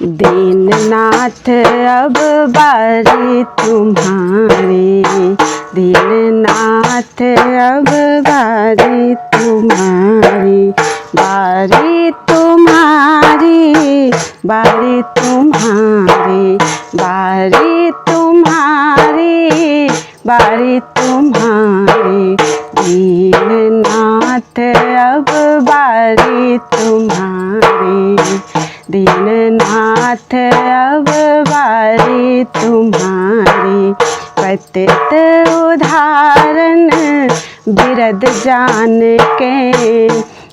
दीननाथ अब बारी तुम्हारी, दीननाथ अब बारी तुम्हारी, बारी तुम्हारी, बारी तुम्हारी, बारी तुम्हारी, बारी तुम्हारी, दीननाथ अब बारी तुम्हारी, दीननाथ अब बारी तुम्हारी। पतित उदाहरण बिरद जान के,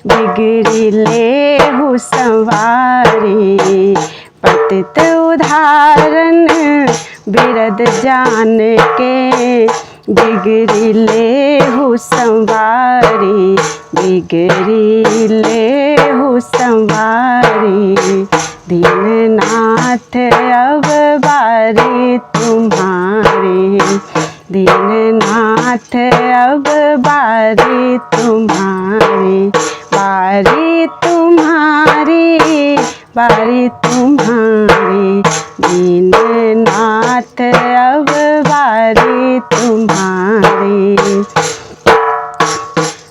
बिगड़ी लेहु संवारी। पतित उदाहरण बिरद जान के, बिगड़ी लेहु संवारी, बिगड़ी लेहु संवारी। दीननाथ अब बारी तुम्हारी, दीननाथ अब बारी तुम्हारी, बारी तुम्हारी, बारी तुम्हारी, दीननाथ अब बारी तुम्हारी।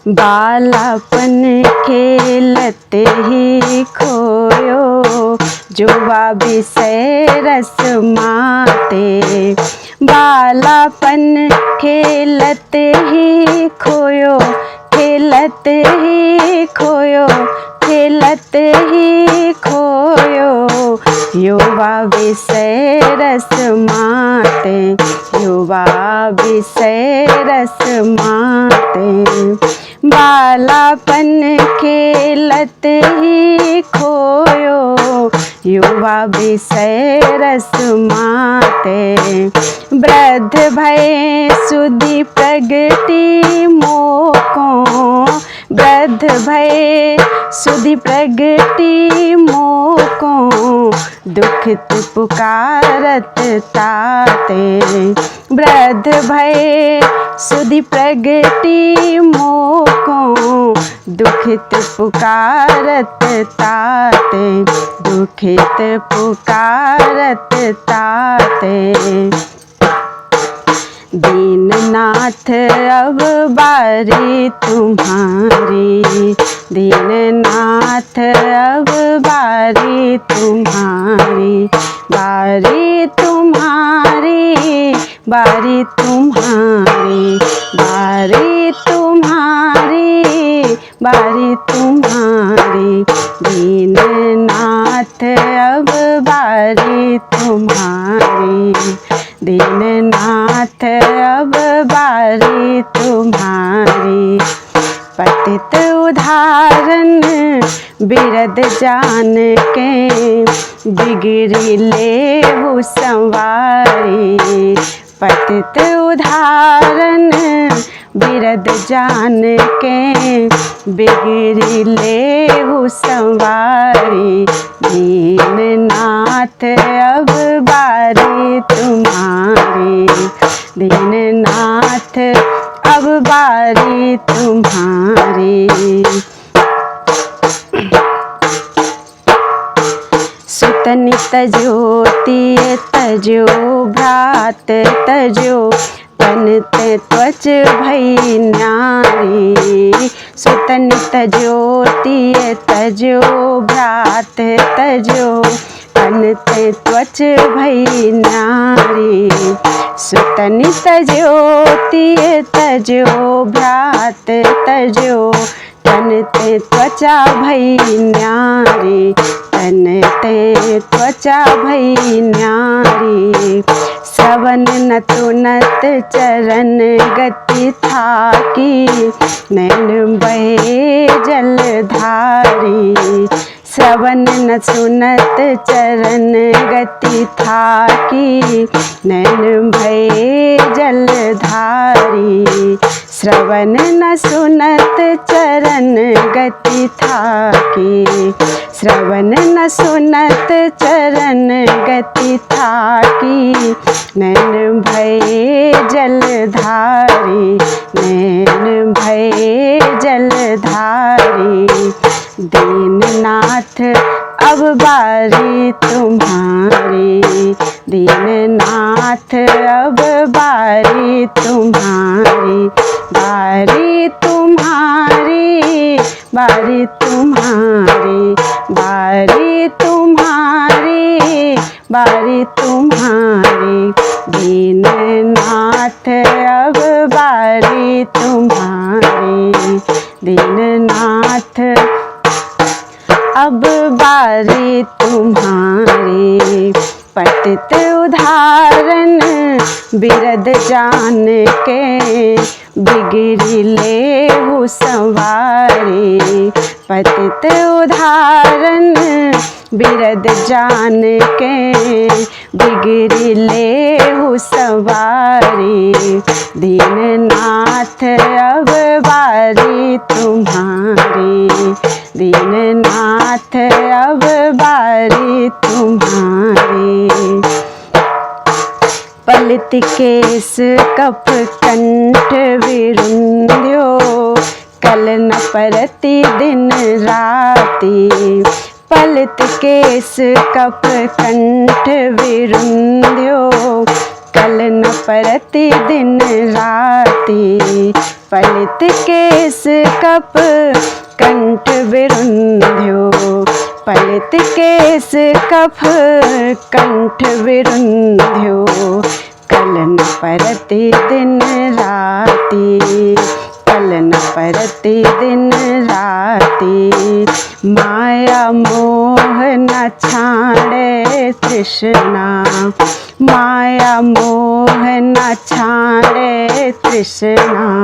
बालापन खेलते ही खोयो, जुबा विषय रस माते। बालापन खेलते ही खोयो, खेलते ही खोयो, खेलते ही खोयो, युवा विषय रस माते, युवा विषय रस माते। बालापन खेलत ही खोयो, युवा विषय रस माते। वृद्ध भय सुधि प्रगति मोको, वृद्ध भय सुधि प्रगति मोको, दुखित पुकारत ताते। वृद्ध भय सुधि प्रगति मोको, दुखित पुकारत ताते, दुखित पुकारत ताते। दीननाथ अब बारी तुम्हारी, दीननाथ अब बारी तुम्हारी, बारी तुम्हारी, बारी तुम्हारी, बारी तुम्हारी, बारी तुम्हारी, दीननाथ अब बारी तुम्हारी, दीननाथ अब बारी तुम्हारी। पतित उदाहरण बिरद जान के, बिगड़ी लेहु संवारी। पतित उदाहरण बिरद जान के, बिगड़ी लेहु संवारी। दीननाथ अब बारी तुम्हारी, दीननाथ अब बारी तुम्हारी। सुतनि तजो तिय तजो, भ्रात तजो, तन ते त्वच भई न्यारी। सुतनि तजो तिय तजो, भ्रात तजो, तन ते त्वच भई न्यारी। सुतनि तजो तिय तजो, भ्रात तजो, तन ते त्वचा भई न्यारी, तन ते त्वचा भई न्यारी। श्रवण न तुनत चरण गति थाकी, नैन बहे जलधारी। श्रवण न सुनत चरण गति थाकी, नैन भये जलधारी। श्रवण न सुनत चरण गति थाकी, श्रवण न सुनत चरण गति थाकी, नैन भये जलधारी, नैन भये जलधारी। दीननाथ अब बारी तुम्हारी, दीननाथ अब बारी तुम्हारी, बारी तुम्हारी, बारी तुम्हारी, बारी तुम्हारी, बारी तुम्हारी, दीननाथ अब बारी तुम्हारी, दीननाथ अब बारी तुम्हारी। पतित उदाहरण बिरद जान के, बिगड़ी लेहु संवारी। पतित उदाहरण बिरद जान के, बिगड़ी लेहु संवारी, दीननाथ अब बारी तुम्हारी, दीननाथ अब बारी तुम्हारी। पलित केस कप कंठ विरुंध्यो, कल न परति दिन राति। पलित केस कप कंठ विरुंध्यो, कल न परति दिन राति। पलित केस कप कंठ विरुंध्यो, पलित केस कफ कंठ विरुंध्यो, कल न परति दिन राति, कल न परति दिन राति। माया मोह न छाड़े तृष्णा, माया मोह न छाड़े तृष्णा।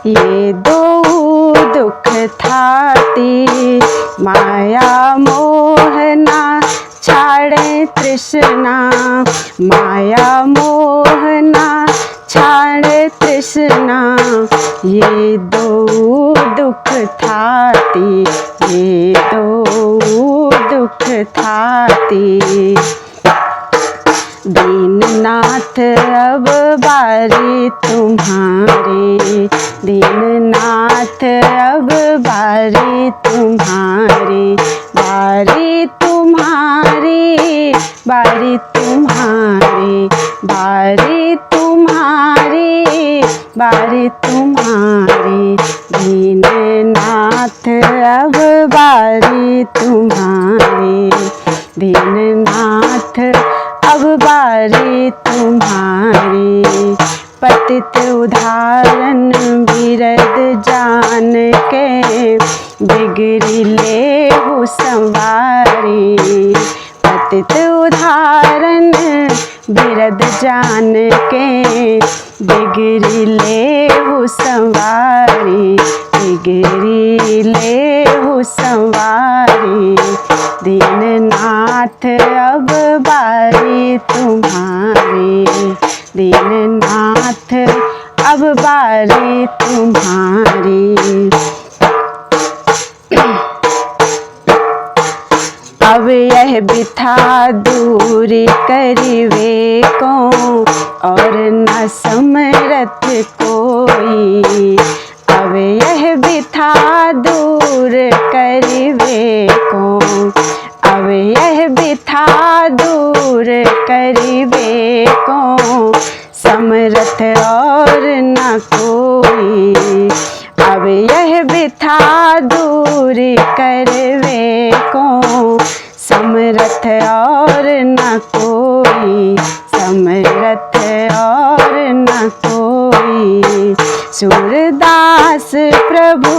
ये दो दुख थाती, माया मोह न छाड़े तृष्णा, माया मोह न छाड़े तृष्णा। ये दो दुख थाती, ये दो दुख थाती। दीननाथ अब बारी तुम्हारी, दीननाथ अब बारी तुम्हारी, बारी तुम्हारी, बारी तुम्हारी, बारी तुम्हारी, बारी तुम्हारी। दीननाथ अब बारी तुम्हारी, दीननाथ अब बारी तुम्हारी। पतित उदाहरण बिरद जान के, बिगड़ी लेहु संवारी। पतित उदाहरण बिरद जान के, बिगड़ी लेहु संवारी, बिगड़ी लेहु संवारी। दीननाथ अब बारी तुम्हारी, दीननाथ अब बारी तुम्हारी। अब यह बिथा दूरी करिवे को, और न समरथ कोई। अब यह बिथा दूर करिवे को, अब यह बिथा दूर करिवे को, समरथ और न कोई। अब यह बिथा दूर करवे को, समरथ और न कोई, समरथ और न कोई। सूरदास प्रभु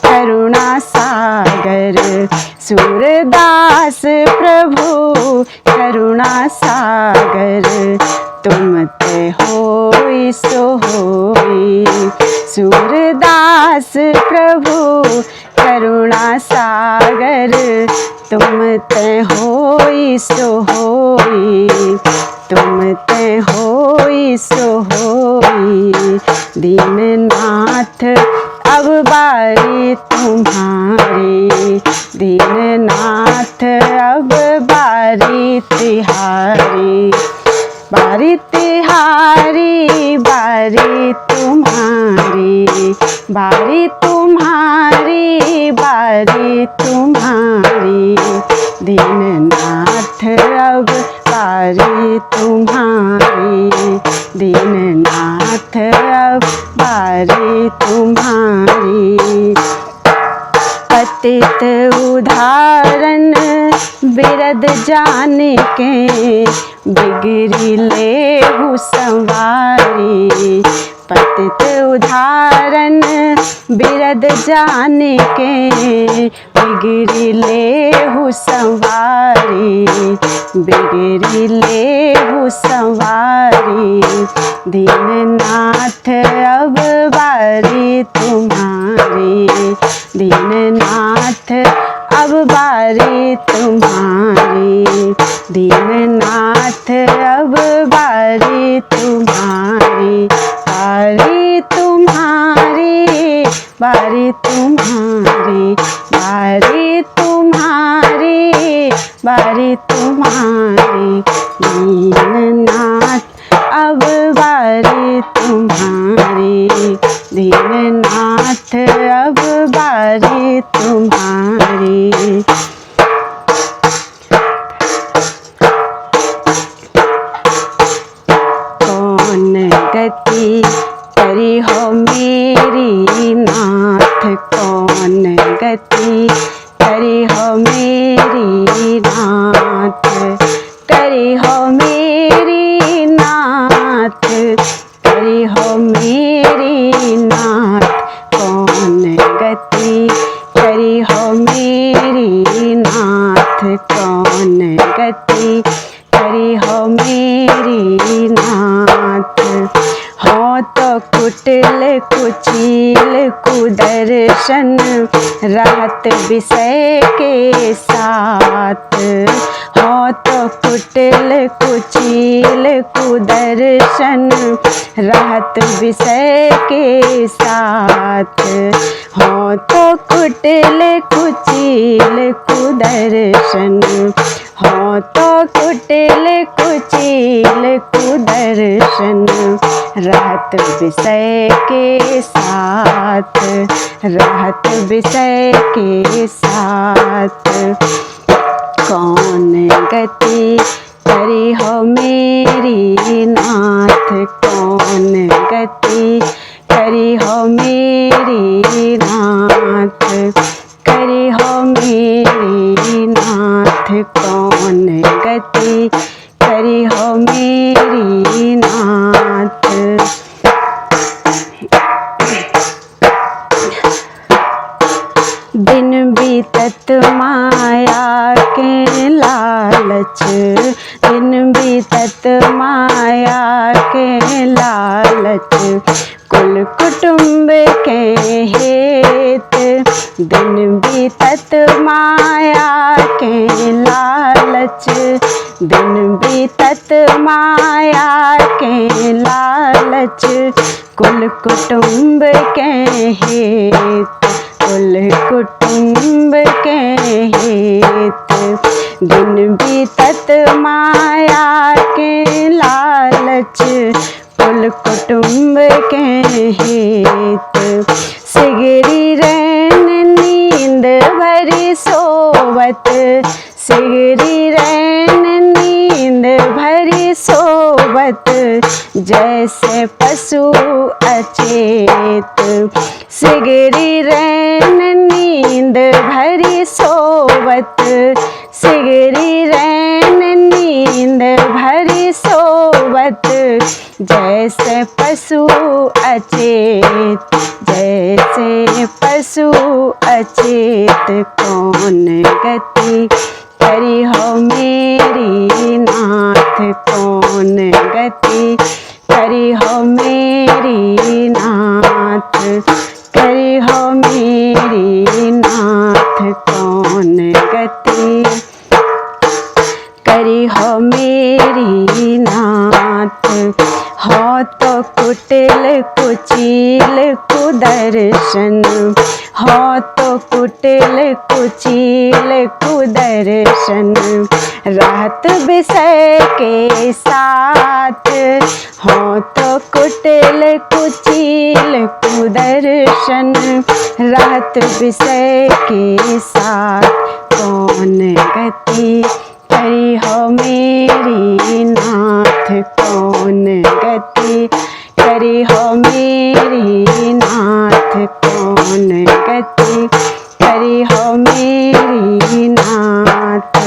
करुणा सागर, सूरदास प्रभु करुणा सागर। तुम ते होई सो होई, सूरदास प्रभु करुणा सागर। तुम ते होई सो होई, तुम ते होई सो होई। दीननाथ अब बारी तुम्हारी, दीननाथ अब बारी तिहारी। बारी तिहारी, बारी तुम्हारी, बारी तुम्हारी, बारी तुम्हारी दीननाथ अब बारी तुम्हारी, दीननाथ अब बारी तुम्हारी। पतित उदाहरण बिरद जान के, बिगड़ी लेहु संवारी। पतित उदाहरण बिरद जान के, बिगड़ी लेहु संवारी, बिगड़ी लेहु संवारी। दीननाथ अब बारी तुम्हारी, दीननाथ अब बारी तुम्हारी, दीननाथ अब बारी तुम्हारी। बारी तुम्हारी, बारी तुम्हारी, बारी तुम्हारी, बारी तुम्हारी। दीननाथ अब बारी तुम्हारी, दीननाथ अब बारी तुम्हारी। कौन गति करी हो मेरी नाथ, कौन गति करी हो मेरी नाथ, करी हो मेरी नाथ, करी हो मेरी नाथ। कौन गति करी हो मेरी नाथ, कौन गति करी हो मेरी नाथ। हो तो कुटिल कुचील कुदर्शन रहत विषय के साथ। हो तो कुटिल कुचील कुदर्शन रहत विषय के साथ। हो तो कुटिल कुचील कुदर्शन, हो तो कुटिल कुचील कुदर्शन रहत विषय के साथ, रहत विषय के साथ। कौन गति करी हो मेरी नाथ, कौन गति करी हो मेरी नाथ, करी हो मेरी नाथ। कौन गति करी हो मेरी नाथ। दिन बीतत माया के लालच, दिन बीतत माया के लालच। कुल कुटुंब के हेत, दिन बीतत माया के लालच, दिन बीतत माया के लालच। कुल कुटुंब के हेत, कुल कुटुंब के हेत। दिन बीतत माया के लालच, कुल कुटुंब के हेत। सिगरी रैन नींद भरी सोवत, सिगरी रैन नींद भरी सोवत। जैसे पशु अचेत, सिगरी रैन नींद भरी सोवत, सिगरी रैन नींद भरी सोवत। जैसे पशु अचेत, जैसे पशु अचेत। कौन गति करी हो मेरी नाथ, कौन गति करी हो मेरी नाथ, करी हो मेरी नाथ। कौन गति करी हो मेरी नाथ। हो तो कुटिल कुचील कुदर्शन, हो तो कुटिल कुचील कुदर्शन, रहत विषय के साथ। हो तो कुटिल कुचील कुदर्शन, रहत विषय के साथ। कौन गति करी हो मेरी नाथ, कौन गति करी हो मेरी नाथ, कौन गति करी हो मेरी नाथ।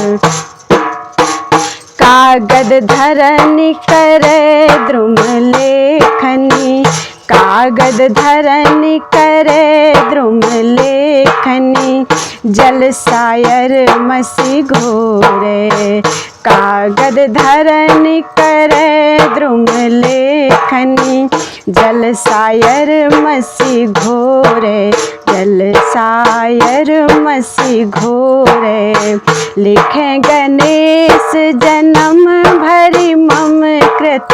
कागद धरनी करे द्रुम लेखनी, कागद धरनी करे द्रुम लेखनी, जल सायर मसी घोरे। कागद धरनी करे द्रुम लेखनी, जल सायर मसी घोरे, जल सायर मसी घोरे। लिखे गणेश जन्म भरी मम कृत,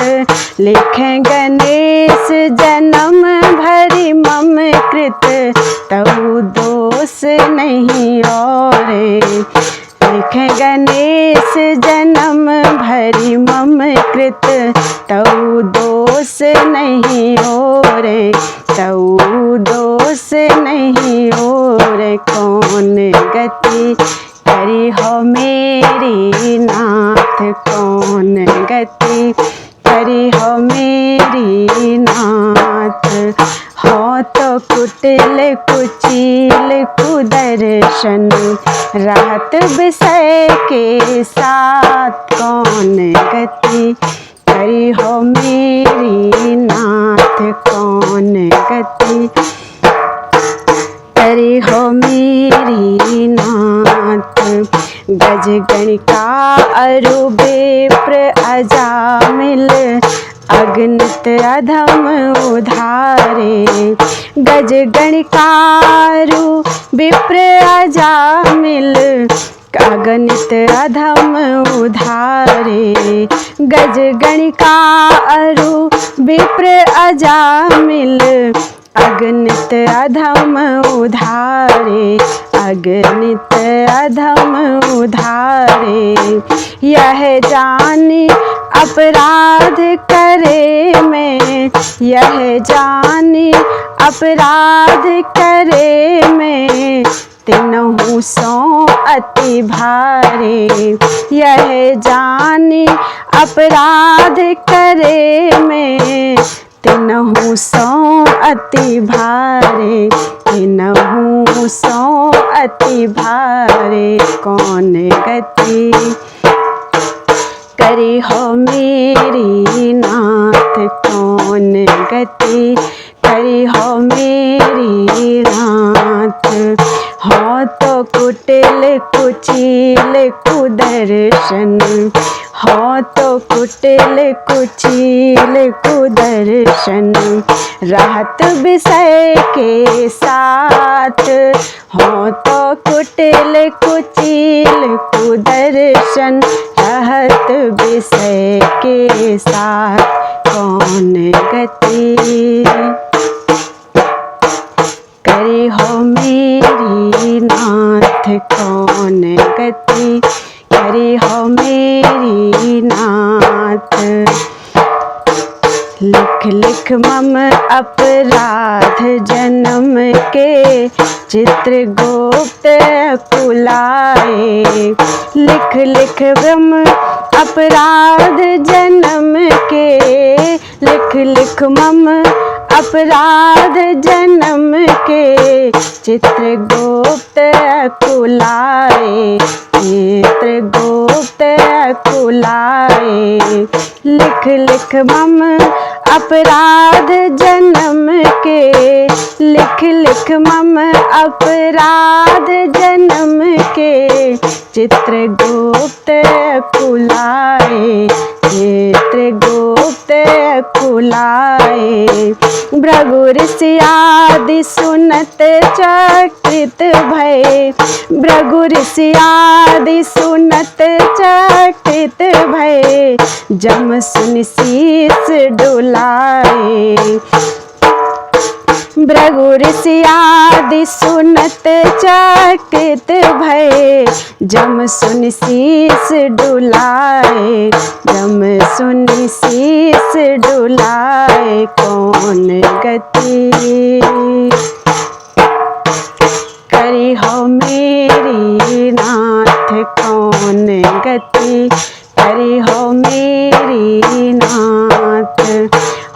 लिखे गणेश जन्म भरी मम कृत, तऊ दोष नहीं और। लिखे गणेश जन्म भरी मम कृत, तऊ दोष नहीं और, तऊ दोष नहीं और। कौन गति करी हो मेरी नाथ, कौन गति करी हो मेरी नाथ। हो तो कुटिल कुचील कुदर्शन, रहत विषय के साथ। कौन गति करी हो मेरी नाथ, कौन गति करी हो मेरी नाथ। गज गणिका अरु विप्र अजामिल, अगणित अधम उधारे। गज गणिकारु विप्र अजामिल, अगणित अधम उधारे। गज गणिकारु विप्र अजामिल, अगणित अधम उधारे, अगणित अधम उधारे। यह जानी अपराध करे में, यह जानी अपराध करे में, तिनहु सो अति भारे। यह जानी अपराध करे में, तिनहु सो अति भारे, तिनहु सो अति भारे। कौन गति करी हो मेरी नाथ, कौन गति करी हो मेरी नाथ। हो तो कुटिल कुचील कुदर्शन, हो तो कुटिल कुचील कुदर्शन, रहत विषय के साथ। हो तो कुटिल कुचील कुदर्शन, रहत विषय के साथ। कौन गति करी हो मेरी नाथ, कौन गति करी हो मेरी नाथ। लिख लिख मम अपराध जन्म के, चित्रगुप्त कुलाए। लिख लिख मम अपराध जन्म के, लिख लिख मम अपराध जन्म के, चित्रगुप्त कुलाए, चित्रगुप्त कुलाए। लिख लिख मम अपराध जन्म के, लिख लिख मम अपराध जन्म के, चित्रगुप्त कुलाए, चित्रगुप्त कुलाए। भृगु ऋषि आदि सुनत चकित भय, भृगु ऋषि आदि सुनत चकित भय, जम सुन शीस डुलाए। भृगु ऋषि आदि सुनत चकित भय, जम सुन शीस डुलाए, जम सुन शीस डुलाए। कौन गति करी हो मेरी नाथ, कौन गति करी हो मेरी नाथ।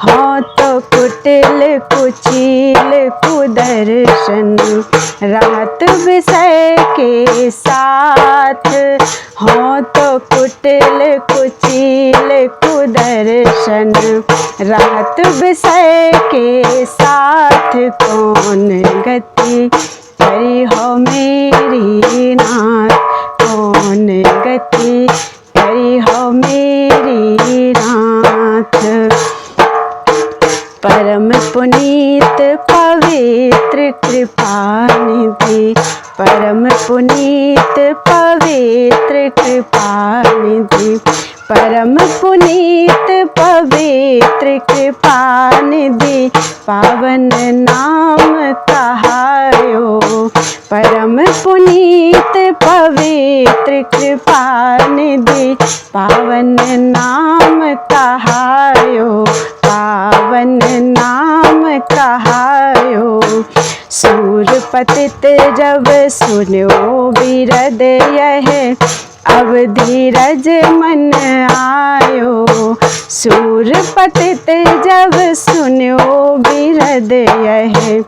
हो तो कुटिल कुचील कुदर्शन, रात विषय के साथ। हो तो कुटिल कुचील कुदर्शन, रात विषय के साथ। कौन गति करी हो मेरी नाथ, कौन गति करी हो मेरी नाथ। परम पुनीत पवित्र कृपा निधि, परम पुनीत पवित्र कृपा निधि, परम पुनीत पवित्र कृपा निधि, पावन नाम कहायो। परम पुनीत पवित्र कृपा निधि, पावन नाम कहायो, पावन नाम कहायो। सूर पतित जब सुन्यो बिरद यह, अब धीरज मन आयो। सूर पतित जब सुन्यो बिरद यह,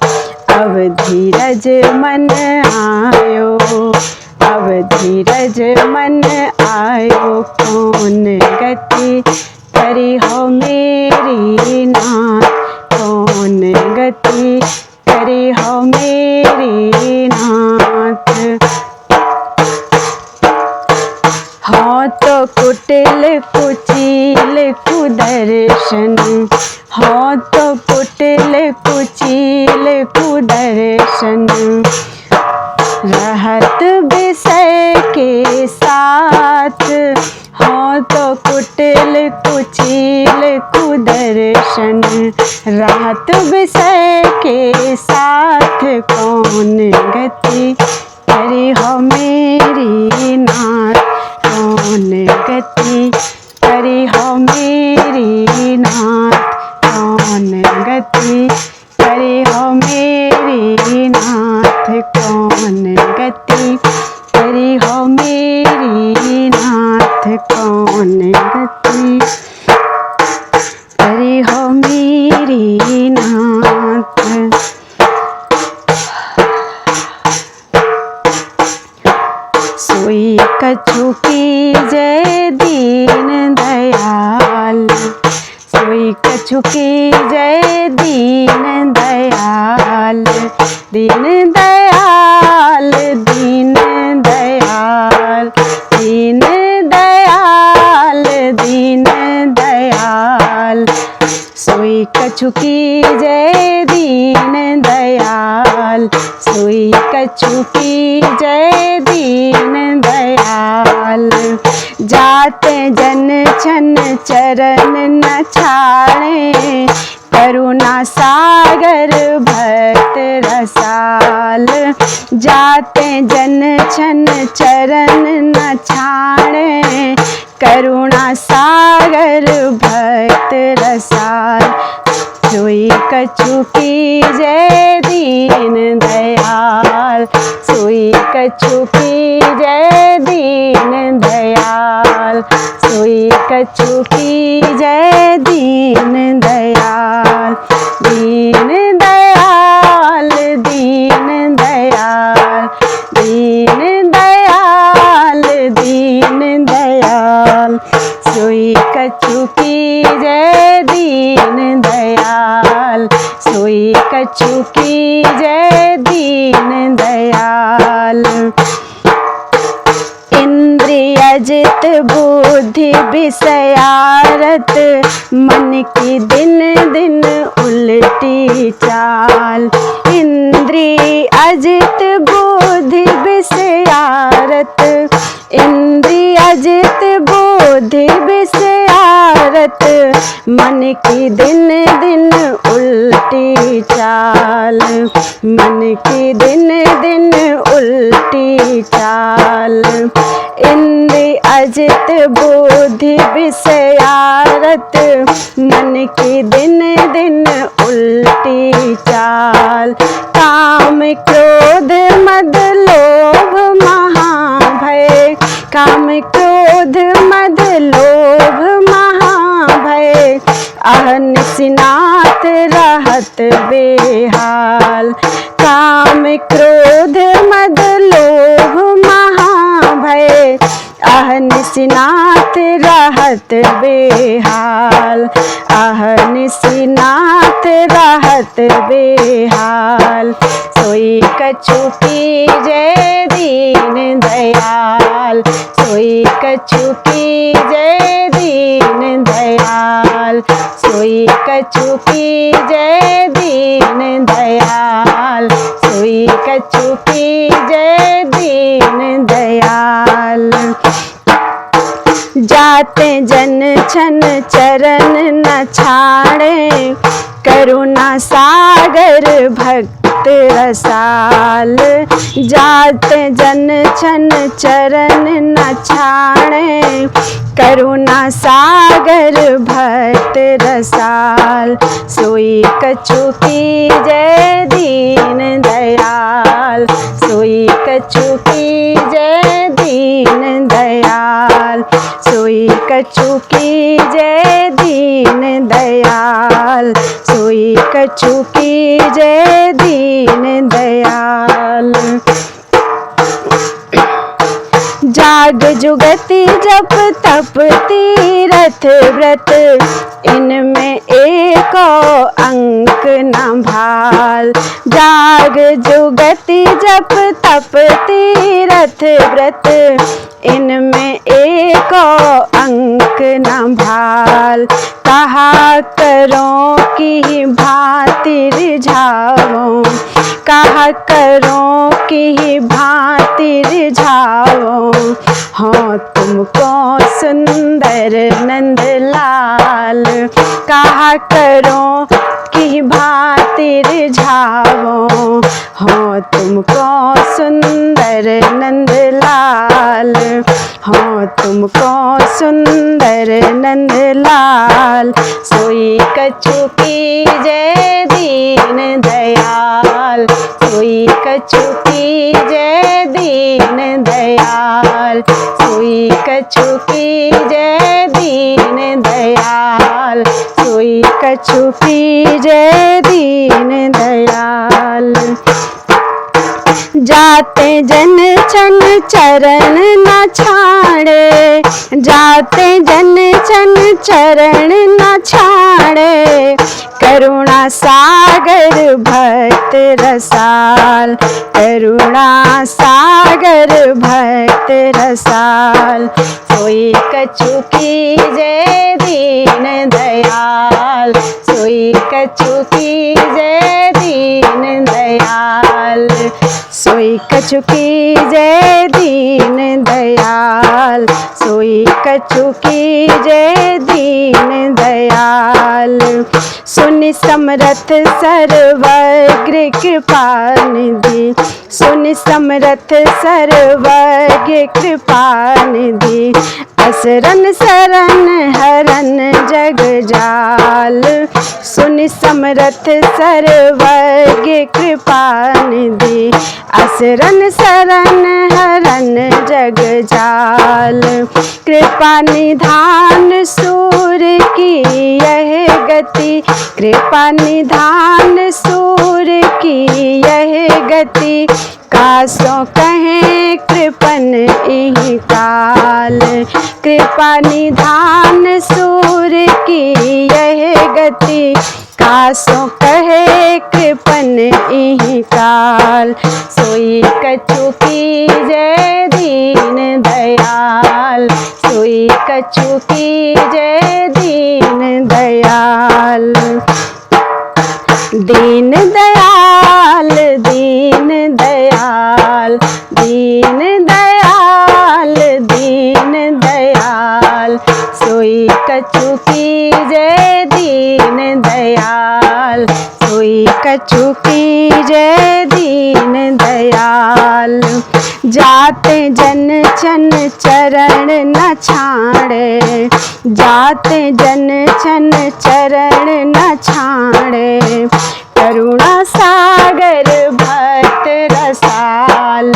अब धीरज मन आयो, अब धीरज मन आयो। कौन गति करी हो मेरी नाथ, कौन गति करी हो मेरी नाथ। हो तो कुटिल कुचील कुदर्शन, हो तो कुटिल कुचील कुदर्शन, रहत विषय के साथ। हो तो कुटिल कुचील कुदर्शन, रहत विषय के साथ। कौन गति करी हो मेरी नाथ, कौन गति करी हो मेरी नाथ, कौन गति करी हो मेरी नाथ, कौन गति करी हो मेरी नाथ, कौन गति करी हो मेरी नाथ। सोई कछु की जय दीन दयाल, सोई कछु की जय दीन दयाल, दीन दयाल, दीन दयाल, दीन दयाल, दीन दयाल। सोई कछु की जय दीन दयाल, सोई कछु की जय दीन दयाल। जाते जन छन चरण न छाड़े, करुणा सागर भक्त रसाल। जाते जन छन चरण न छाड़े, करुणा सागर भक्त रसाल। सोई कछु की जय दीन दयाल, सोई कछु की जय दीन दयाल, सोई कछु की जय दीन दयाल। दीन दयाल, दीन दयाल, दीन दयाल, दीन दयाल। सोई कछु की जय दीन दयाल, सोई कछु की जय दीन दयाल। इंद्र इंद्रिय जित बुद्धि विषयारत, मन की दिन दिन उल्टी चाल। इंद्रिय अजित बुद्धि विषयारत, इंद्रिय जित बुद्धि विषयारत, मन की दिन दिन उल्टी चाल। मन की दिन दिन उल्टी चाल। इंद्रिय अजित बुद्धि विषयारत, मन की दिन दिन उल्टी चाल। काम क्रोध मद लोभ महाभय, काम क्रोध मद लोभ महाभय, अहनिसिनात रहत बेहाल। काम क्रोध मद लोभ महाभय, अहनिसिनात रहत बेहाल। अहनिसिनात रहत बेहाल। सोई कछु कीजय दीन दयाल, सोई कछु कीजय दीन दयाल, सोई कछु कीजय दीन दयाल, सोई कछु कीजय दीन दयाल। जाते जन छन चरण न छाड़े, करुणा सागर भक्त रसाल। जाते जन छन चरण न छाड़े, करुणा सागर भक्त रसाल। सोई कछु कीजय दीन दयाल, सोई कछु कीजय दीन दयाल, सोई कछु कीजय दीन दयाल, सोई कछु कीजय दीन दयाल। जाग जुगति जप तप तीरथ व्रत, इनमें एको अंक न भाल। जाग जुगति जप तप तीरथ व्रत, इनमें एको अंक न भाल। कहा करो कि भांति रिझाओ, कहा करो कि भांति रिझाओ, हाँ तुमको सुंदर नंदलाल। कहा करो कि भांति रिझाओ, हाँ तुमको सुंदर नंदलाल, हाँ तुमको सुंदर नंदलाल। सोई कछु कीजय दीन दयाल, सोई कछु कीजय दीन दयाल, सोई कछु कीजय दीन दयाल, सोई कछु कीजय दीन दयाल। जाते जन छन चरण न छाड़े, जाते जन छन चरण न छाड़े, करुणा सागर भक्त रसाल। करुणा सागर भक्त रसाल। सोई कछु कीजय दीन दयाल, सोई कछु कीजय दीन दयाल, सोई कछु कीजय दीन दयाल, सोई कछु कीजय दीन दयाल। सुनि समरथ सर्वज्ञ कृपा निधि, सुनि समरथ सर्वज्ञ कृपा निधि, असरन शरण हरन जग जाल। सुनि समरथ सर्वज्ञ कृपा निधि, असरन शरण हरन जग जाल। कृपा निधान सूर की यह गति, कृपा निधान सूर की यह गति, कासों कहें कृपन इहि काल। कृपा निधान सूर की यह गति, दासों कहे कृपन इहि काल, सोई कछु कीजय दीन दयाल, सोई कछु कीजय दीन दयाल। दीन दयाल दीन दयाल दीन दयाल दीन दयाल, सोई कछु कीजय दीन दयाल, सोई कछु कीजय दीन दयाल। जाते जन चन चरण न छाड़े, जाते जन चन चरण न छाड़े, करुणा सागर भक्त रसाल,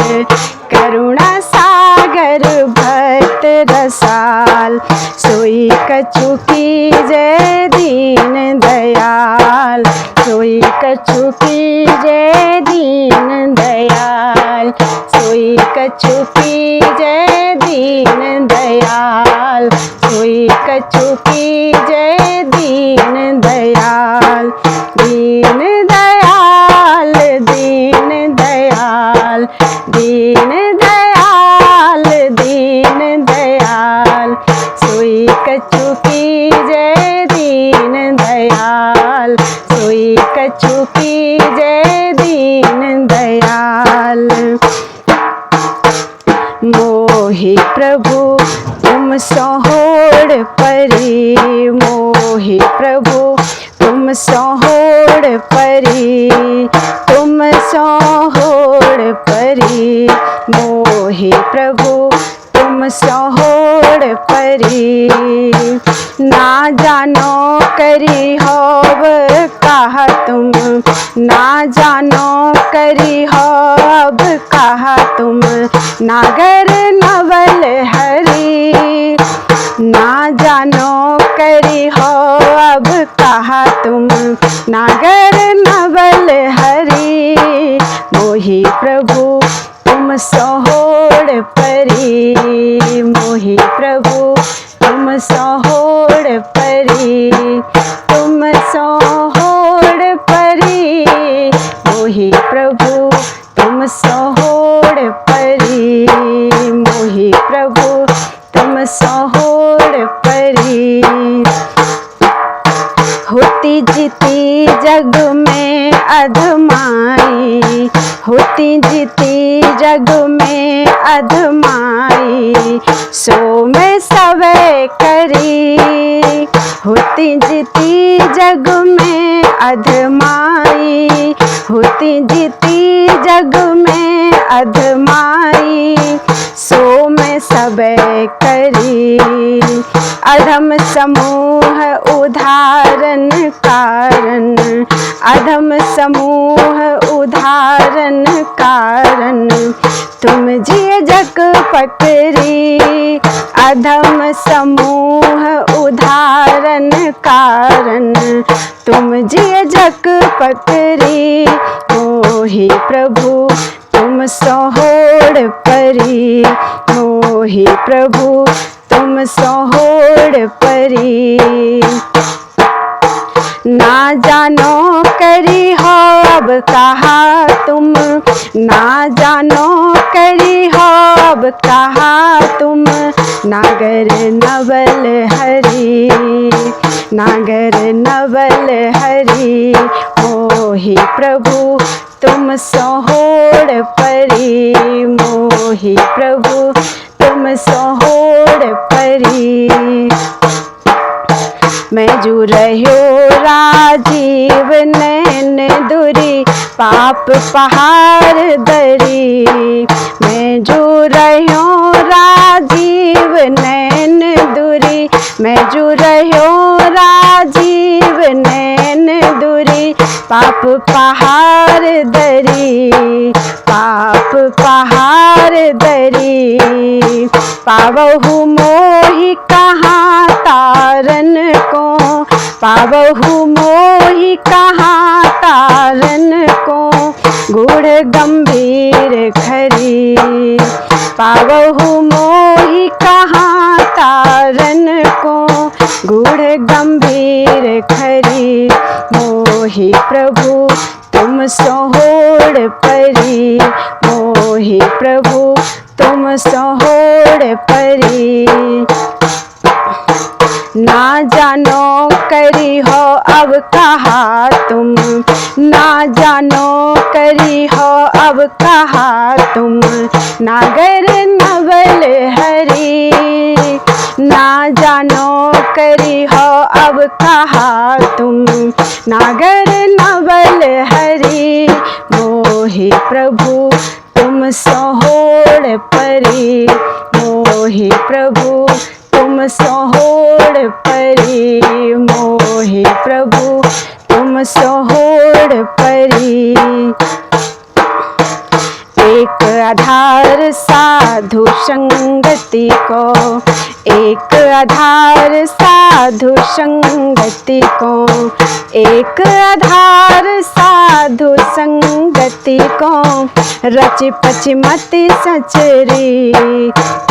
करुणा सागर भक्त रसाल, सोई कछु कीजय दीन दयाल, सोई कछु कीजय दीन दयाल, सोई कछु कीजय दीन दयाल, सोई कछु कीजय दीन दयाल। दीन दयाल दीन दयाल दीन दयाल दीन दयाल, सोई कछु कीजय दीन दयाल, सोई कछु कीजय दीन दयाल। मोहि प्रभु तुम सोहोड़ परी, मोहि प्रभु तुम सोहोड़ परी, तुम सोहोड़ परी, मोहि प्रभु तुम सोहोड़ परी। ना जानो करी होब कहा तुम, ना जानो करी होब कहा तुम, नागर नवल हरी, ना जानो करी हो अब कहा तुम, नागर नवल हरी। मोहि प्रभु तुम सोहोड़ परी, मोहि प्रभु तुम सोहोड़ परी, तुम सोहोड़ परी, मोहि प्रभु तुम सोहोड़ परी, मोहि प्रभु तुम सोहोड़ परी। होती जीती जग में अधमाई, होती जीती जग में अधमाई, सो मैं सवे करी, होती जीती जग में अधमाई, होती जीती जग में अधमाई, सो मैं सबे करी। अधम समूह उदाहरण कारण, अधम समूह उदाहरण कारण, तुम जिय जग पकरी, अधम समूह उदाहरण कारण, तुम जिय जग पकरी। मोहि प्रभु तुम सोहोड़ परी, मोहि प्रभु तुम सोहोड़ परी। ना जानो करी हो अब कहा तुम, ना जानो करी हो अब कहा तुम, नागर नवल हरी, नागर नवल हरी। मोहि प्रभु तुम सोहोड़ परी, मोहि प्रभु तुम सोहोड़ परी। मैं जू रह्यो राजीव नैन दुरी, पाप पहाड़ दरी, मैं जू रह्यो राजीव नैन दुरी, मैं जू रह्यो राजीव नैन दुरी, पाप पहाड़ दरी, पाप पहाड़ दरी। पावहु मोहि कहाँ तारन को, पावहु मोहि कहाँ तारन को, गूढ़ गंभीर खरी, पावहु मोहि कहाँ तारन को, गूढ़ गंभीर खरी। मोहि प्रभु तुम सोहोड़ परी, मोहि प्रभु तुम सोहोड़ परी। ना जानो करी हो अब कहा तुम, ना जानो करी हो अब कहा तुम, नागर नवल हरी। ना जानो करी हो अब कहा तुम, नागर नवल हरी। मोहि प्रभु तुम सोहोड़ परी, मोहि प्रभु तुम सोहोड़ परी, मोहि प्रभु तुम सोहोड़ परी। एक आधार साधु संगति को, एक आधार साधु संगति को, एक आधार साधु संगति को, रचि पचि मति सचरी।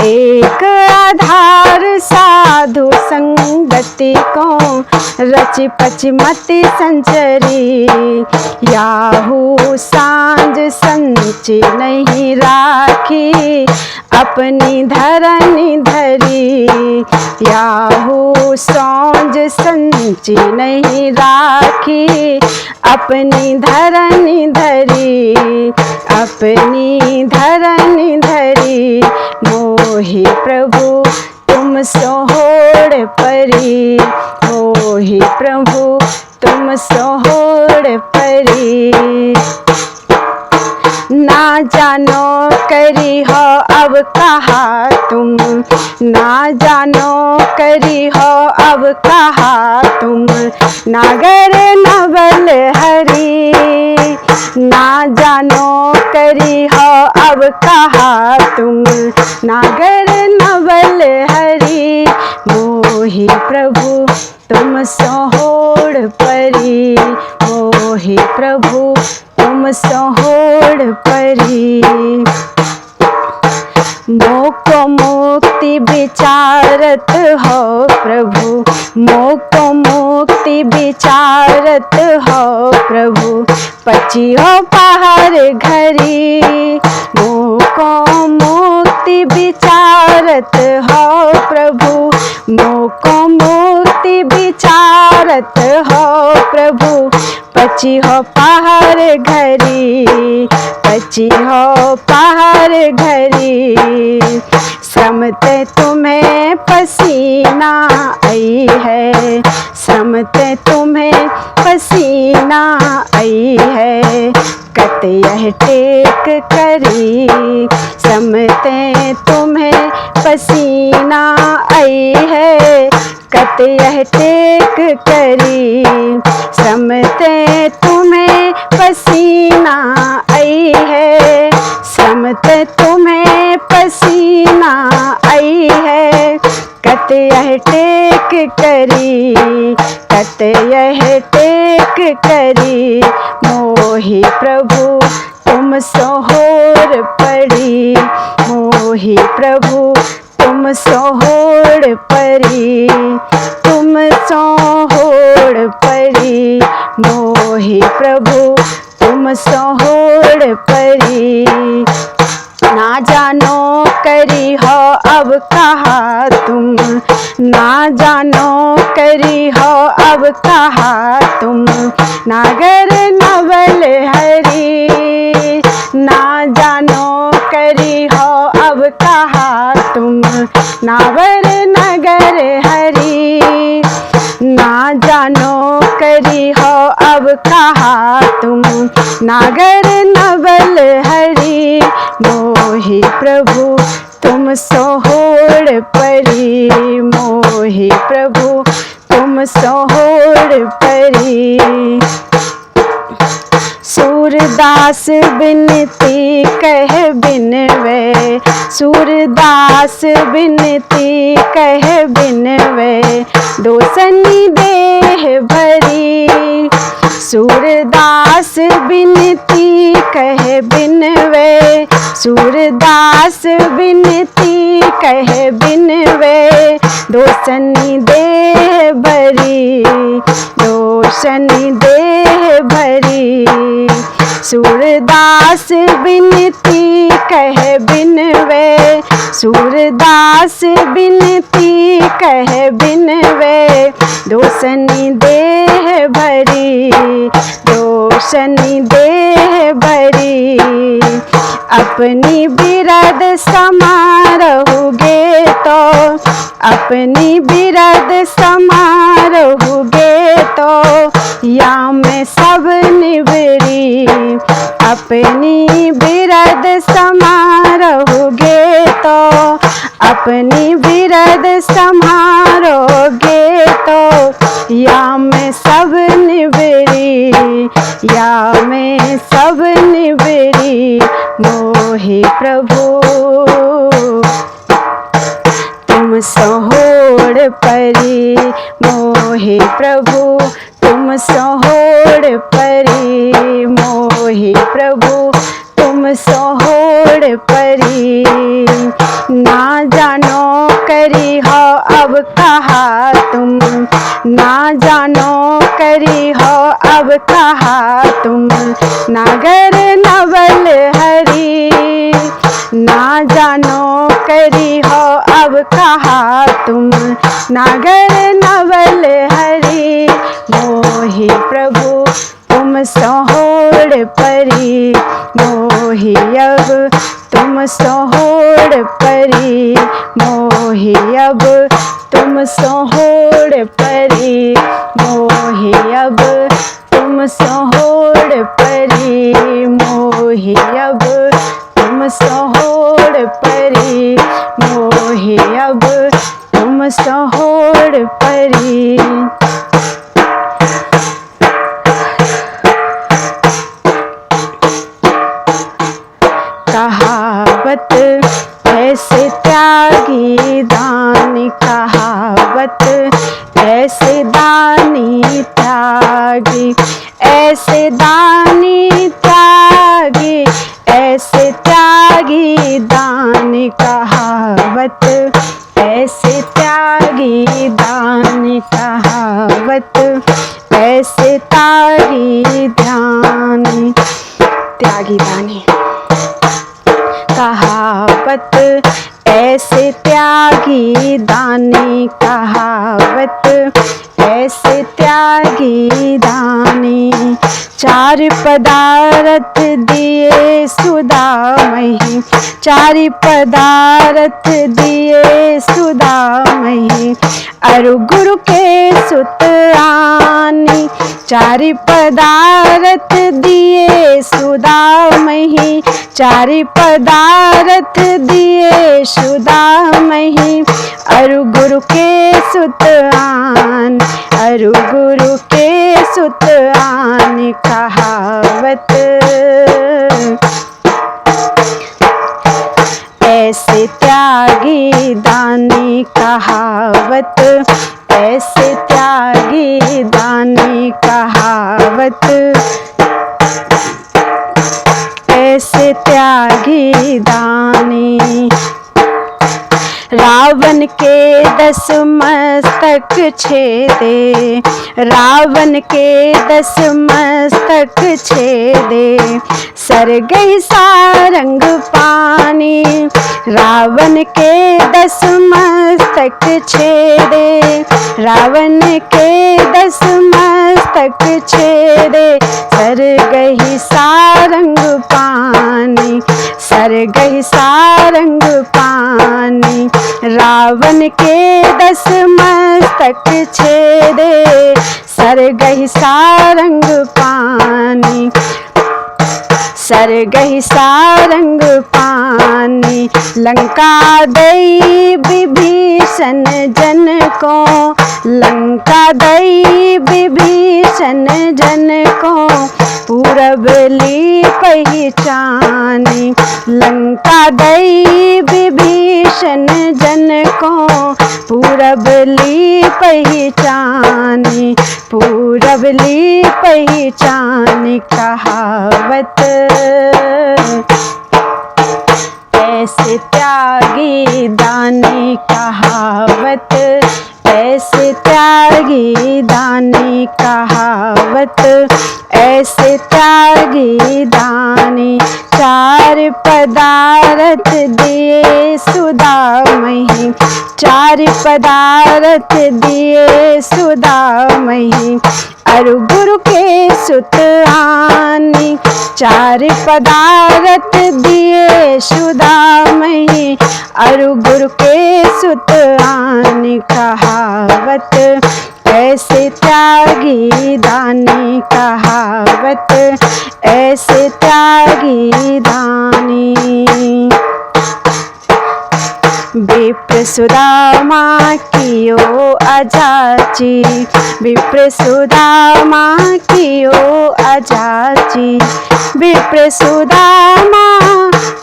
एक आधार साधु संगति को, रचि पचि मति संचरी। याहू सांझ संचि नहीं राखी, अपनी धरनी धरी। याहू सांझ संचि नहीं राखी, अपनी धरनी धरी, अपनी धरनी धरी। मोहि प्रभु तुम सोहोड़ परी, मोहि प्रभु तुम सोहोड़ परी। ना जानो करी हो अब कहा तुम, ना जानो करी हो अब कहा तुम, नागर नवल हरी। ना जानो करी हो अब कहा तुम, नागर नवल हरी। मोहि प्रभु तुम सोहोड़ परी, मोहि प्रभु तुम सोहोड़ परी। मोको मुक्ति विचारत हो प्रभु, मोको मुक्ति विचारत हो प्रभु, पचियो पहाड़ घरी। मोको मुक्ति विचारत हो प्रभु, मोको मुक्ति विचारत हो प्रभु, पची हो पहाड़ घरी, पची हो पहाड़ घरी। श्रमते तुम्हें पसीना आई है, श्रमते तुम्हें पसीना आई है, कत यह टेक करी। श्रमते तुम्हें पसीना आई है, कत यह टेक करी। श्रमते तुम्हें पसीना आई है, श्रमते तुम्हें पसीना आई है, कत यह टेक करी, कत यह टेक करी। मोहि प्रभु तुम सोहोड़ परी, मोहि प्रभु तुम सोहोड़ परी, तुम सोहोड़ परी। मोहि प्रभु तुम सोहोड़ परी। ना जानो करी हो अब कहा तुम, ना जानो करी हो अब कहा तुम, नागर नवल हरी। ना जानो करी हो अब कहा तुम, नावर नगर हरी। ना जानो करी हो अब कहा तुम, नागर नवल हरी। मोहि प्रभु तुम सोहोड़ परी, मोहि प्रभु तुम सोहोड़ परी। सूरदास बिनती कह बिनवे, सूरदास बिनती कह बिनवे, दोसनी देह भरी। सूरदास बिनती कह बिनवे, सूरदास बिनती कह बिनवे, दोसनी देह भरी, दोसनी देह बिनती कह बिनवे, सूरदास बिनती कह बिनवे, दोसनी देह भरी, दोसनी देह भरी, अपनी बिरद समारोगे तो, अपनी बिरद समारोगे तो, या में सब निवरी, अपनी बिरद समारोगे तो, अपनी बिरद समारोगे तो, या में सब निवरी, या में सब निवरी, मोहे प्रभु तुम सोहोड़ परी, मोहे प्रभु तुम सोहोड़ परी, मोहे प्रभु तुम सोहोड़ परी, ना जानो करी हो अब कहा तुम, ना जानो करी हो अब कहा तुम, नागर नवल हरी, ना जानो करी हो अब कहा तुम, नागर नवल हरी, मोहि प्रभु तुम सोहोड़ परी, मोहि अब तुम सोहोड़ परी, मोहि अब तुम सोहोड़ परी, मोहि अब तुम सोहोड़ परी, मोहि अब तुम सोहोड़ परी, मोहि अब तुम सोहोड़ परी। कहावत ऐसे त्यागी दानी, कहावत ऐसे दानी त्यागी, ऐसे दानी त्यागी, ऐसे त्यागी दानी, कहावत ऐसे त्यागी दानी, कहावत ऐसे त्यागी दानी, त्यागी दानी, कहावत ऐसे त्यागी दानी, कहावत ऐसे त्यागी दानी, चार पदार्थ दिए सुदामहि, चार पदार्थ दिए सुदामहि, अरु गुरु के सुत आनी, चार पदार्थ दिए सुदामहि, चार पदार्थ दिए सुदामहि, अरु गुरु के सुत आन, अरु गुरु के सुत आन, कहावत ऐसे त्यागी दानी, कहावत ऐसे त्यागी दानी, कहावत ऐसे त्यागी दानी, रावण के 10 मस्तक छेदे, रावण के 10 मस्तक छेदे, सर गई सारंग पानी, रावण के 10 मस्तक छेदे, रावण के 10 मस्तक छेदे, सर गई सारंग पानी, सर गई सारंग पानी, रावण के 10 मस्तक छेदे, सर गई सारंग पानी, सर गई सारंग पानी, लंका दई विभीषण जन को, लंका दई विभीषण जन को, पूरब ली पहचानी, लंका दई विभीषण जन को, पूरब ली पहचानी, पूरब ली पहचानी, कहावत ऐसे त्यागी दानी, कहावत ऐसे त्यागी दानी कहावत, ऐसे त्यागी दानी। चार पदार्थ दिए सुदामही, चार पदार्थ दिए सुदामही, अरु गुरु के सुत आनी। चार पदार्थ दिए सुदामही, अरु गुरु के सुत आनी। कहावत ऐसे त्यागी दानी कहावत, ऐसे त्यागी दानी। विप्र सुदामा कियो अजाची, विप्र सुदामा कियो अजाची, विप्र सुदामा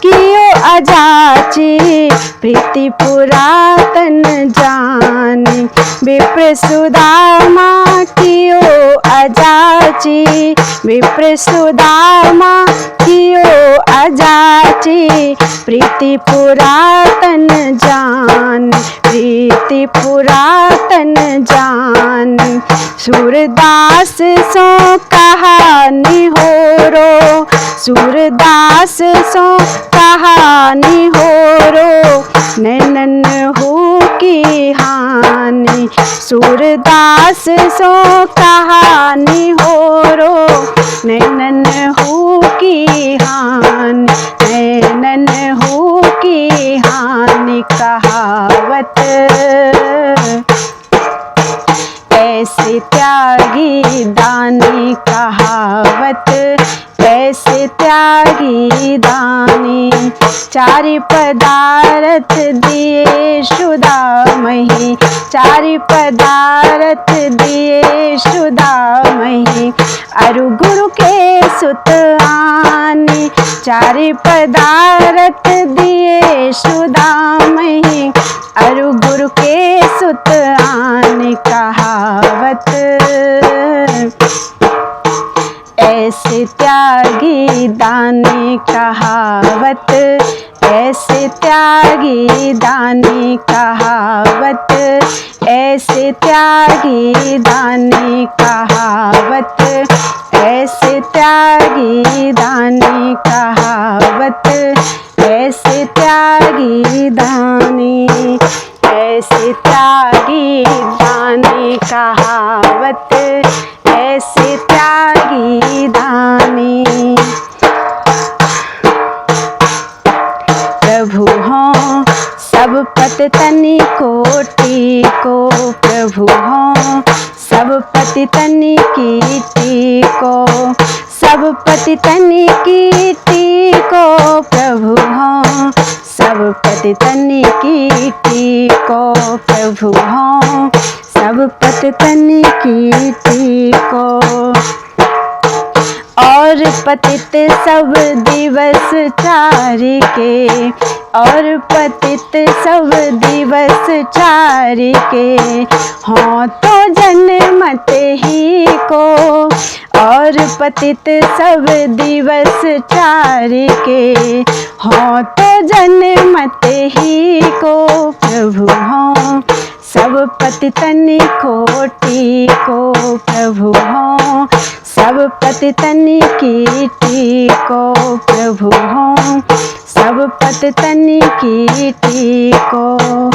कियो अजाची, प्रीति पुरातन जानी। विप्र सुदामा कियो अजाची, विप्र सुदामा कियो अजाची, प्रीति पुरातन जान, प्रीति पुरातन जान। सूरदास सो कहानी हो रो, सूरदास सो कहानी हो रो, नैनन हो की हानि। सूरदास सो कहानी हो रो, नैनन हो की हानि, नैनन हो की हानि। कहावत ऐसे त्यागी दानी कहावत, ऐसे त्यागी दानी। चारि पदार्थ दिए सुदामही, चारि पदार्थ दिए सुदामही, अरु गुरु के सुत आनी। चारि पदार्थ दिए सुदामही, अरु गुरु के सुत आनी। कहावत ऐसे त्यागी दानी कहावत, ऐसे त्यागी दानी कहावत, ऐसे त्यागी दानी कहावत, ऐसे त्यागी दानी कहावत, ऐसे त्यागी दानी, ऐसे त्यागी दानी कहावत, ऐसे त्यागी दानी। प्रभु हों सब पति तनि कोटि को, प्रभु हों सब पति तनि कीटी को, सब पति तनि कीटी को, प्रभु हों सब पति तनि कीटी को, प्रभु हों सब पति तनि कीटी को। और पतित सब दिवस चारि के, और पतित सब दिवस चारि के, हों तो जन्मत ही को। और पतित सब दिवस चारि के, हों तो जन्मत ही को, प्रभु हों सब पति तनि कोटि को, प्रभु हों सब पति तनि कीटी को, प्रभु हों सब पति तनि कीटी को।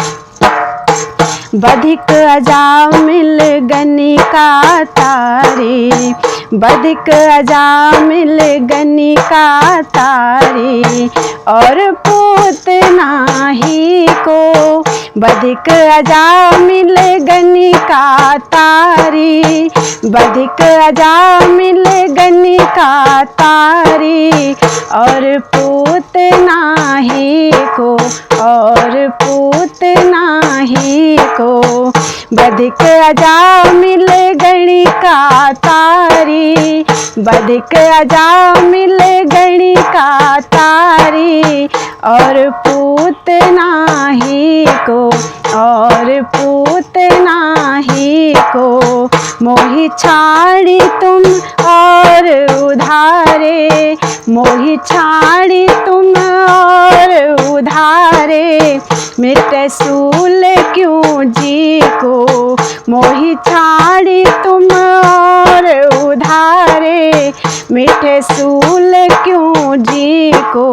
बधिक अजामिल गनिका तारी, बधिक अजामिल गनिका तारी, और पूत नाही को। बधिक अजामिल गनिका तारी, बधिक अजामिल गनिका तारी, और पूत नाही को, और पूत नाही को। बधिक अजामिल गणिका तारी, बधिक अजामिल गणिका तारी, और पूत नाही को, और पूत नाही को। मोहि छाड़ी तुम और उधारे, मोहि छाड़ी तुम और उधारे, मिटे सूल क्यों जी को, मोहि छाड़ी तुम और उधारे। मिटे सूल क्यों जी को,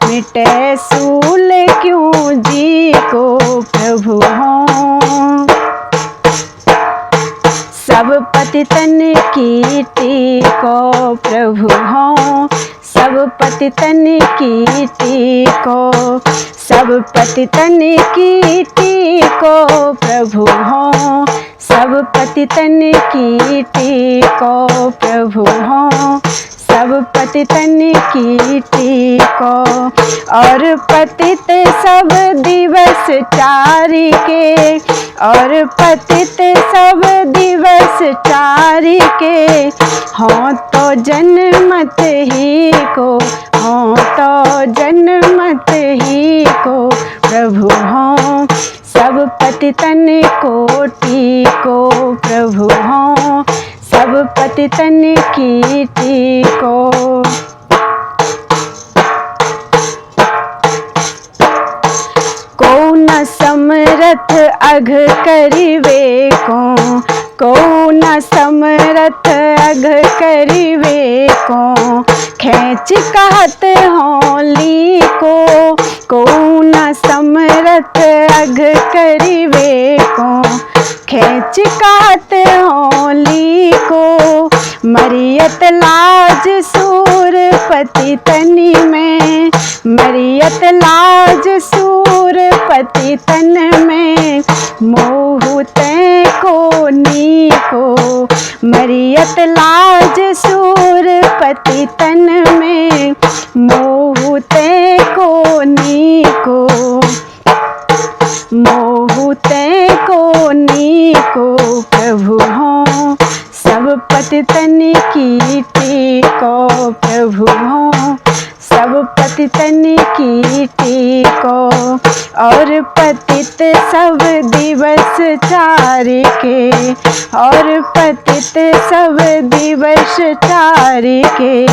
मिटे सूल क्यों जी को, प्रभु हों सब पतितन की टीको, प्रभु हों सब पतितन की टीको, सब पतितन की टीको, प्रभु हों सब पतितन की टीको, प्रभु हों सब पतितन की टीको। और पतित सब दिवस चारि के, और पतित सब दिवस चारि के, हों तो जन्मत ही को, हों तो जन्मत ही को, प्रभु हों सब पतितन कोटि को, प्रभु हों सब पतितन की टीको। को न समरथ अघ करिवे को न समरथ अघ करिवे को, खेच कहत होली को न समरथ अघ करिवे को, खेच कहत होली को। मरियत लाज सूर पतितनि में, मरियत लाज सूर पतितन में, मोहुते को नी को, मरियत लाज सूर पतितन में, मोहुते को नी को, मोहुते को नी को, प्रभु हों सब पतितन की टीको, प्रभु हों सब पतितन की टीको। और पतित सब दिवस चारि के, और पतित सब दिवस चारि के,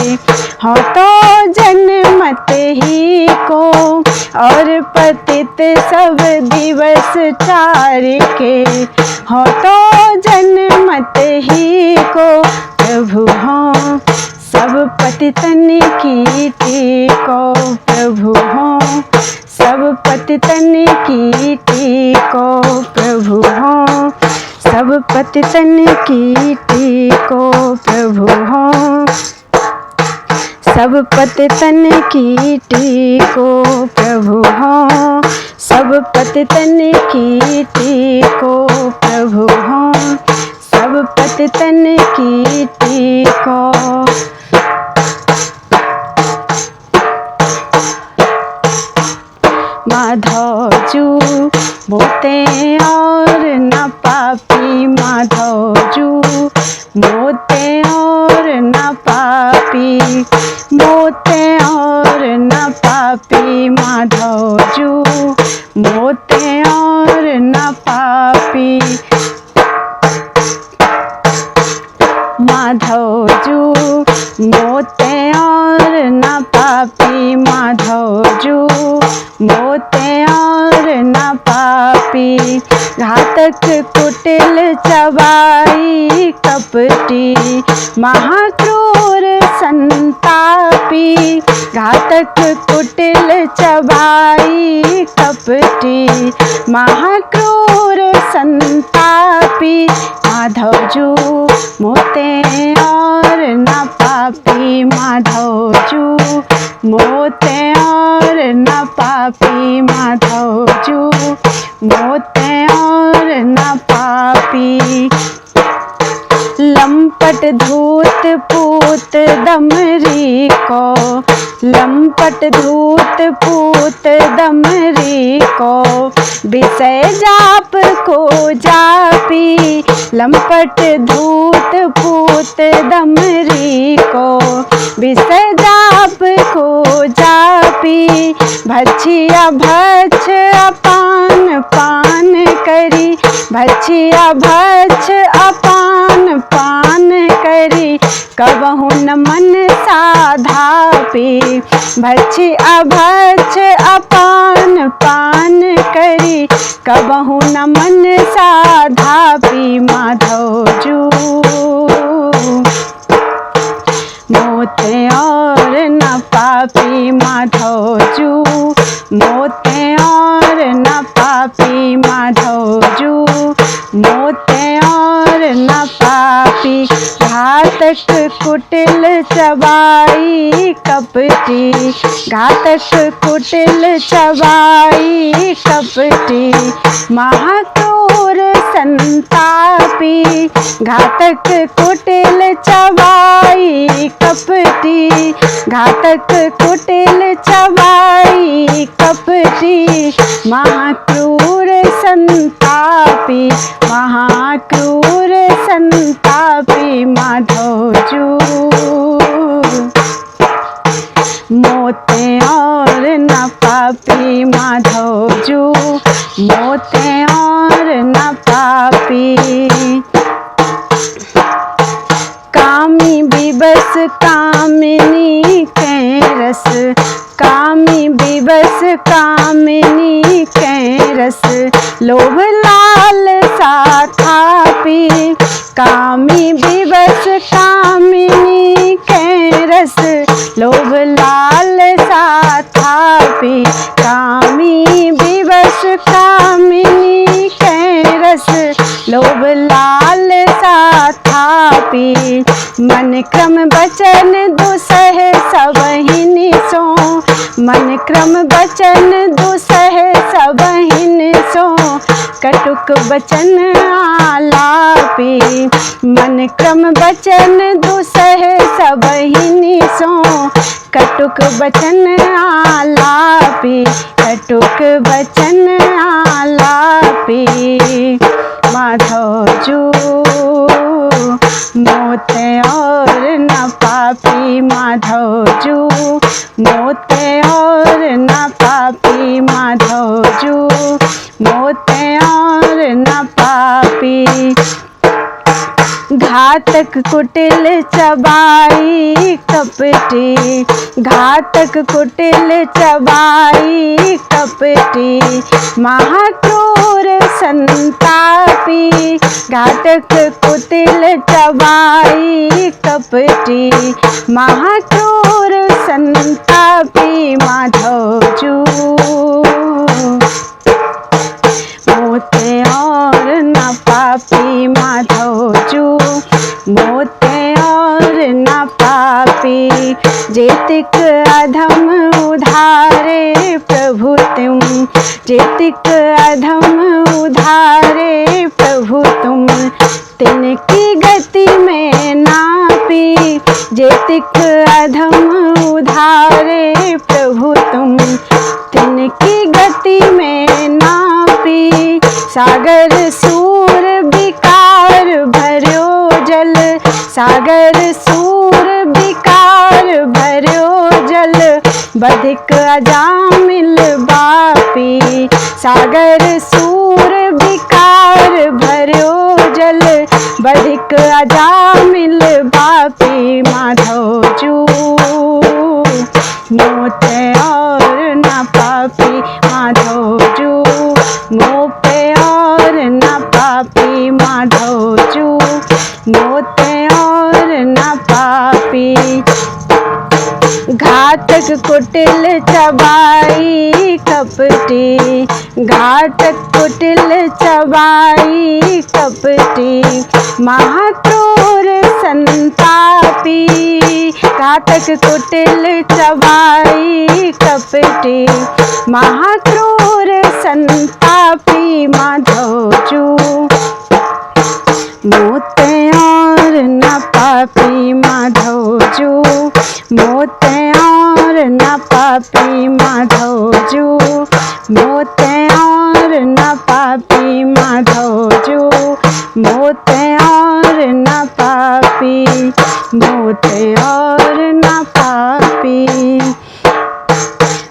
हों तो जन्मत ही को। और पतित सब दिवस चारि के, हों तो जन्मत ही को, प्रभु हों सब पतितन की टीको, प्रभु हों सब पतितन की टीको, प्रभु हों सब पतितन की टीको, प्रभु हों सब पतितन की टीको, प्रभु हों सब पतितन की टीको, प्रभु हों सब पतितन की टीको। माधव जू मोते और न पापी, माधव जू मोते और न पापी, मोते और न पापी, माधव जू मोते और न पापी। माधव जू मोते और न पापी, माधव जू मोते और न पापी। घातक कुटिल चबाई कपटी, महाक्रूर संतापी। घातक कुटिल चबाई कपटी, महाक्रूर संतापी। माधव जू मोते और न पापी, माधव जू मोते और न पापी, माधव जू मोते और न पापी। लंपट धूत पूत दमरी को, लंपट धूत पूत दमरी को। विषय जाप को जापी, लंपट धूत पूत दमरी को। विषय जाप को जापी, भक्षिया भक्ष अपान पान करी। भक्षिया भक्ष अपान पान करी, कबहु न मन साधापी। भक्षिया भक्ष अपान पान करी, कबहु न मन साधापी माधव जू। मोते और न पापी माधव जू, मोते और न पापी माधव जू, मोते और न पापी। घातक कुटिल चबाई कपटी, घातक कुटिल चबाई कपटी, महाक्रूर संतापी। घातक कुटिल चबाई कपटी, घातक कुटिल चबाई कपटी, महाक्रूर संतापी, महाक्रूर संतापी माधव जू। मोते और न पापी माधव जू, मोते और न पापी। कामी बिबस कामिनी के रस, कामी बिबस कामिनी के रस, लोभ लाल सा थापी। कामी बिबस कामिनी के रस, लोभ लाल सा थापी। कामी बिबस कामिनी के रस, लोभ लाल सा थापी। मन क्रम बचन दुसह सबहिन सो, मन क्रम बचन दुसह सबहिन सो, कटुक बचन आलापी। मन क्रम बचन दुसह सबहिन सो, कटुक बचन आलापी, कटुक बचन आलापी माधव जू। मोते और न पापी माधव जू, मोते और न पापी माधव जू, मोते और न पापी। घातक कुटिल चबाई कपटी, घातक कुटिल चबाई कपटी, महाक्रूर संतापी। घातक कुटिल चबाई कपटी, महाक्रूर संतापी माधव जू। मोते और न पापी माधव जू, मोते और न पापी। जेतिक अधम उधारे प्रभु तुम, जेतिक अधम उधारे प्रभु तुम, तिनकी गति में नापी। जेतिक अधम उधारे प्रभु तुम, तिनकी गति में नापी। सागर सूर विकार भर्यो जल, सागर सूर विकार भर्यो जल, बधिक अजामिल बापी। सागर सूर विकार भर्यो जल, बधिक अजामिल बापी माधव जू। मोते और न पापी माधव जू, मोते और न पापी माधव जू, मोते और न पापी। घातक कुटिल चबाई कपटी, घातक कुटिल चबाई कपटी, महाक्रूर संतापी। घातक कुटिल चबाई कपटी, महाक्रूर संतापी माधव जू। मोते और न पापी माधव जू, मोते और न पापी माधव जू, मोते और न पापी माधव जू, मोते और न पापी, मोते और न पापी।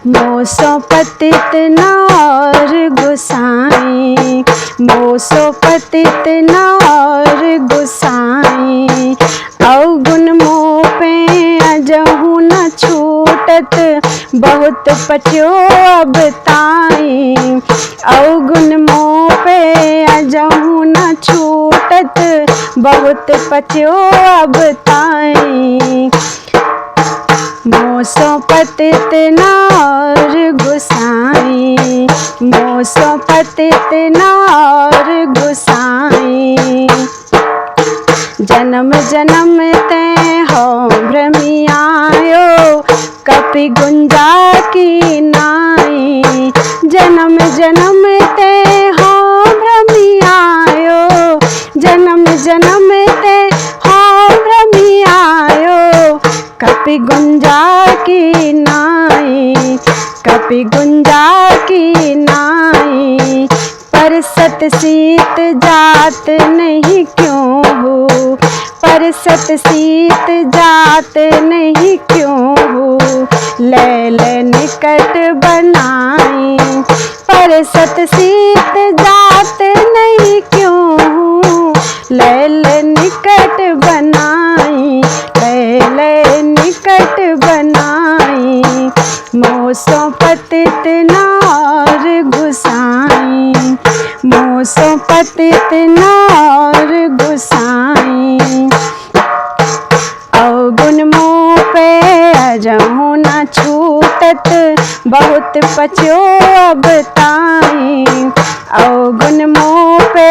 मोसो पतित नार गुसाई, मोसो पतित नार गुसाई, अवगुण मोह पे अजहु न छूटत बहुत पचो अब ताई। अवगुण मोह पे अजहू न छूटत, बहुत पचो अब ताई। मोह सो पतित नार गुसाई, मोह सो पतित नार गुसाई। जन्म जन्म ते हो भ्रमी आयो, कपि गुंजा की नाई। जन्म जन्म ते हो भ्रमी आयो, जन्म जन्म ते हो भ्रमी आयो, कपि गुंजा की नाई, कपि गुंजा की नाई। पर सत सीत जात नहीं क्यों हो, पर सत सीत जात नहीं क्यों हो, ले ले निकट बनाई। पर सत सीत जात नहीं क्यों हो, ले ले निकट बनाई, ले ले निकट बनाई। मोह सो पतित नार गुसाई, मोह सो पतित नार गुसाई। अवगुण मोह पे अजहू न छूटत, बहुत पचो अब ताई। अवगुण मोह पे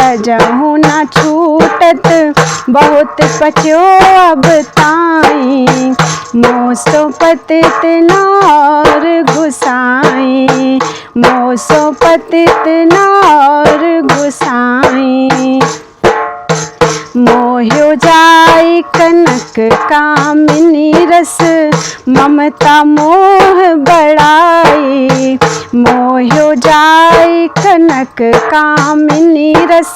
अजहू न छूटत, बहुत पचो अब ताई। मोह सो पतित नार गुसाई, मोह सो पतित नार गुसाई। मोह्यो जाई कनक कामिनी रस, ममता मोह बढ़ाई। मोह्यो जाई कनक कामिनी रस,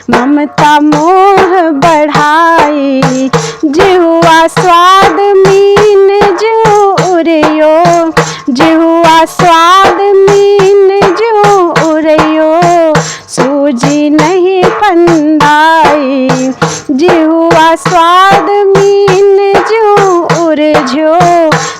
ममता मोह बढ़ाई। जिहुआ स्वाद मीन जिहु उरियो, जिहुआ स्वाद मीन जिहु उरियो, सूझी नहीं फंदाई। जिहुआ स्वाद मीन जिहु उरझो,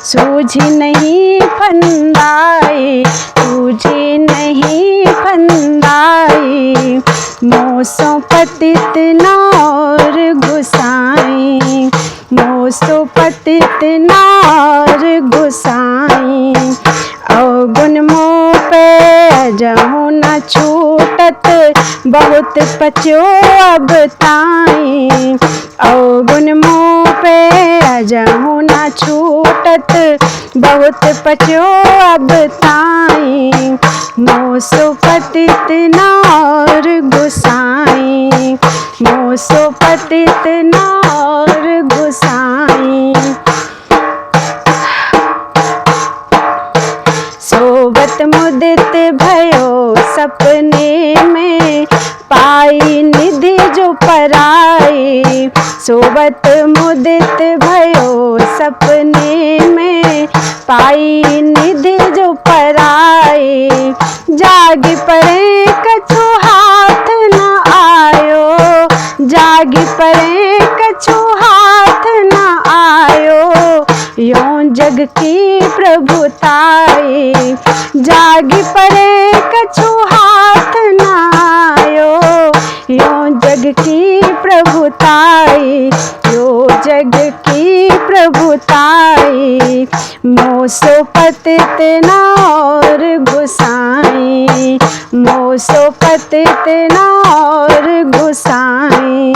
सूझी नहीं फंदाई, सूझी नहीं फंदाई। मोह सो पतित नार गुसाई, मोह सो पतित नार गुसाई। अवगुण मोह पे अजहू न छूटत, बहुत पचो अब ताई। अवगुण मोह पे अजहू न छूटत, बहुत पचो अब ताई। मोह सो पतित नार गुसाई, मोह सो पतित नार गुसाई। सोबत मुदित भयो सपने में, पाई निधि जो पराई। सोबत मुदित भयो सपने में, पाई निधि जो पराई। जागी परे कछु हाथ न आयो, जागी परे कछु हाथ न आयो, यों जग की प्रभुताई। जागी परे कछु हाथ न आयो, यों जग की प्रभुताई, यो जग की प्रभुताई। मोह सो पतित नार गुसाई, मोह सो पतित नार गुसाई।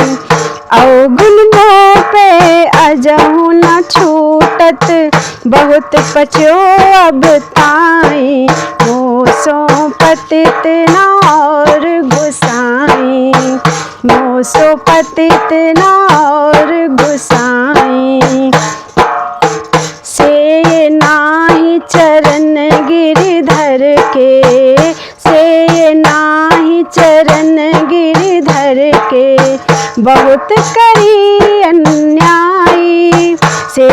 अवगुण मोह पे अजहू न छूटत, बहुत पचो अब ताई। मोह सो पतित नार गुसाई, मोह सो पतित नार गुसाई। से नाही चरण गिरिधर के, से नाही चरण गिरिधर के, बहुत करी अन्यायी। से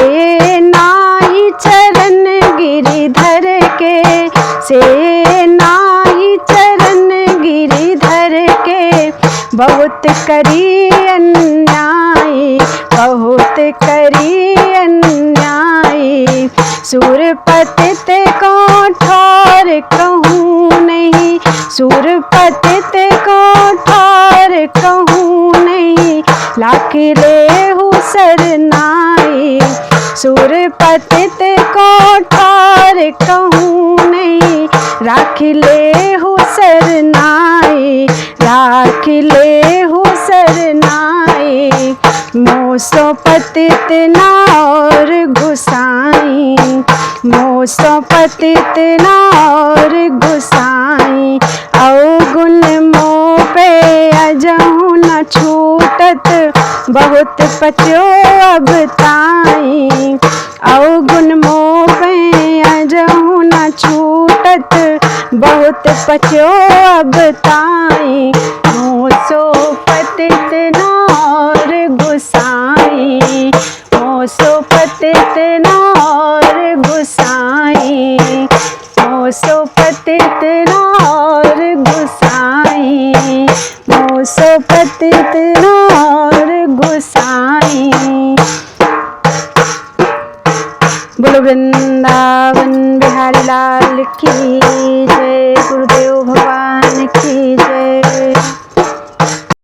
नाही चरण गिरिधर के, से नाही चरण गिरिधर के, बहुत करी अन्यायी, बहुत करी अन्यायी। सुरपति लाख लेहु सरनाई। सुर पतित को ठार कहूँ नहीं, राख लेहु सरनाई, राख लेहु सरनाई। मोसो पतित नार गुसाई, मोसो पतित नार गुसाई। अवगुण मोह पे अजहु न छूटत, बहुत पचो अब ताई। अवगुण मोह पे अजहु न छूटत, बहुत पचो अब ताई। मोसो पतित नार गुसाई, मोसो पतित नार गुसाई, मोसो पतित नार गुसाई, मोसो पतित नार गुसाई। बोलो वृंदावन बिहारी लाल की जय। गुरु